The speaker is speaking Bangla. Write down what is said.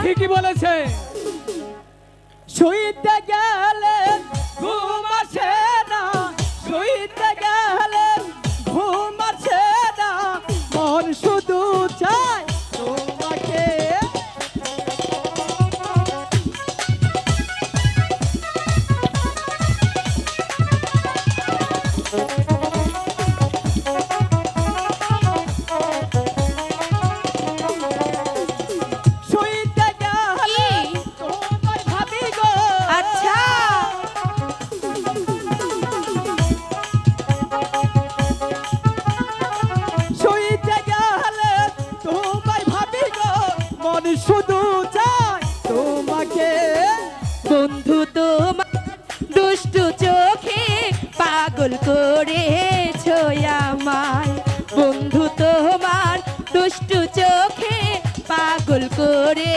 ঠিকই বলেছে। শুইতে গেলে ঘুম আসে না, শুইতে গেলে ঘুম আসে না, মন শুধু চায় তোমাকে। শুইতে গেলে তোমায় ভাবি গো। আচ্ছা শুইতে গেলে তোমায় ভাবি গো, মন শুধু চায় তোমাকে। বন্ধু তোমার দুষ্টু চোখে পাগল করেছো আমায়, বন্ধু তোমার দুষ্টু চোখে পাগল করে